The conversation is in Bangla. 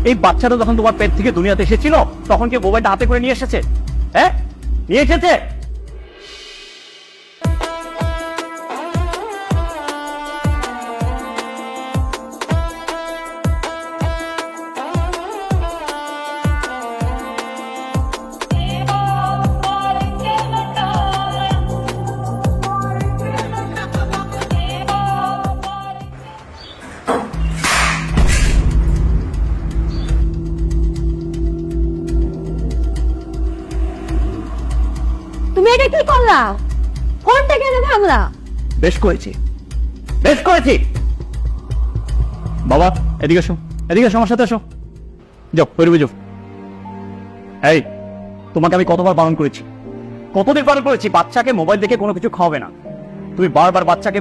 এই বাচ্চাটা যখন তোমার পেট থেকে দুনিয়াতে এসেছিল তখন কি মোবাইলটা হাতে করে নিয়ে এসেছে? হ্যাঁ, নিয়ে এসেছে? তুমি এটা কি করলা? ফোনটা কেন ভাঙলা? বেশ করেছি, বেশ করেছি। বাবা এদিকে এসো, এদিকে এসো, আমার সাথে এসো। যাও বেরোবে, যাও। এই, তোমাকে আমি কতবার বারণ করেছি, কতদিন বারণ করেছি বাচ্চাকে মোবাইল দেখে কোনো কিছু খাওয়াবে না। তুমি বারবার বাচ্চাকে